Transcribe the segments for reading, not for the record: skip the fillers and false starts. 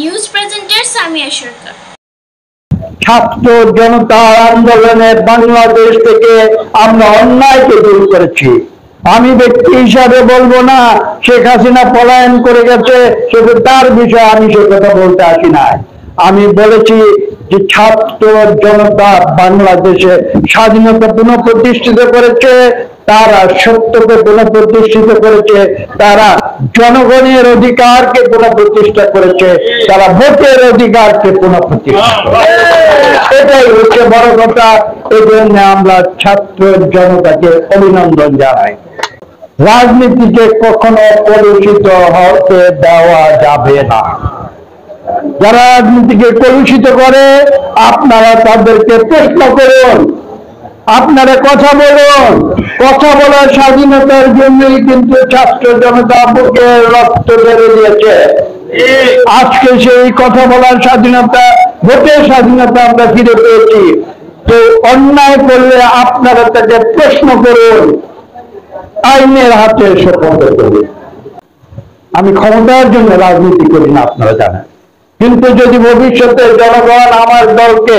News presenter Samia সরকার। ছাত্র জনতা আন্দোলনে বাংলাদেশ থেকে আমরা অন্যায়কে দূর করেছি। আমি ব্যক্তি হিসাবে বলবো না শেখ হাসিনা পলায়ন করে গেছে, শুধু তার বিষয়ে আমি সে কথা বলতে আসি নাই। আমি বলেছি যে ছাত্র জনতা বাংলাদেশে স্বাধীনতা পুনঃপ্রতিষ্ঠিত করেছে, তারা সত্যকে পুনঃপ্রতিষ্ঠিত করেছে, তারা জনগণের অধিকারকে পুনঃপ্রতিষ্ঠা করেছে, তারা ভোটের অধিকারকে পুনঃপ্রতিষ্ঠা করেছে। এটাই হচ্ছে বড় কথা। এই জন্য আমরা ছাত্র জনতাকে অভিনন্দন জানাই। রাজনীতিকে কখনো কলুষিত হতে দেওয়া যাবে না। যারা রাজনীতিকে কলুষিত করে আপনারা তাদেরকে প্রশ্ন করুন, আপনারা কথা বলুন। কথা বলার স্বাধীনতার জন্যই কিন্তু ছাত্র জনতা বুকে রক্ত বেড়ে দিয়েছে। আজকে সেই কথা বলার স্বাধীনতা, ভোটের স্বাধীনতা আমরা ফিরে পেয়েছি। তো অন্যায় করলে আপনারা তাকে প্রশ্ন করুন, আইনের হাতে সোপর্দ করুন। আমি ক্ষমতার জন্য রাজনীতি করি না, আপনারা জানেন। কিন্তু যদি ভবিষ্যতে জনগণ আমার দলকে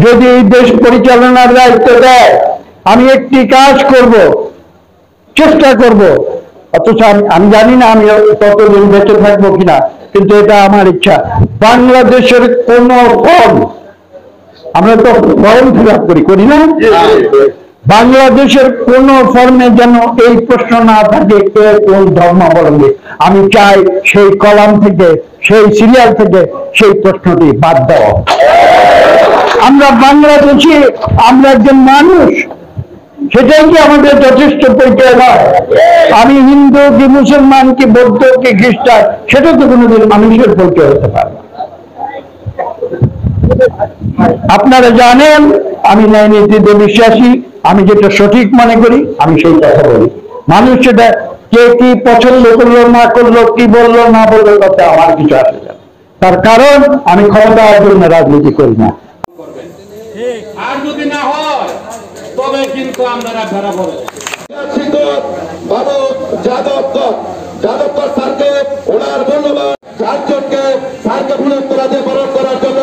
যদি এই দেশ পরিচালনার দায়িত্ব দেয়, আমি একটি কাজ করব, চেষ্টা করব। অথচ আমি জানি না আমি ততদিন বেঁচে থাকবো কিনা, কিন্তু এটা আমার ইচ্ছা। বাংলাদেশের কোন ফর্ম, আমরা তো ফর্ম ফিল আপ করি না, বাংলাদেশের কোন ফর্মে যেন এই প্রশ্ন না থাকে কে কোন ধর্মাবলম্বী। আমি চাই সেই কলাম থেকে, সেই সিরিয়াল থেকে সেই প্রশ্নটি বাদ দেওয়া। আমরা বাংলাদেশি, আমরা একজন মানুষ, সেটাই কি আমাদের যথেষ্ট পরিচয় নয়? আমি হিন্দু কি মুসলমান কি বৌদ্ধ কি খ্রিস্টান, সেটা তো কোনোদিন মানুষের পরিচয় হতে পারে না। আপনারা জানেন আমি ন্যায় নীতিতে বিশ্বাসী। আমি যেটা সঠিক মনে করি আমি সেই কথা বলি। মানুষ সেটা কে কি পছন্দ করলো না করলো, কি বললো না বললো, কথা আমার কিছু আসে না। তার কারণ আমি ক্ষমতার জন্য রাজনীতি করি না। আর যদি না হয় তবে কিন্তু আমরা ধরা পড়ে। যাদবকর স্যারকে ওনার মূল্যবান 4 জনকে স্যারকে পুনঃ বরণ করার জন্য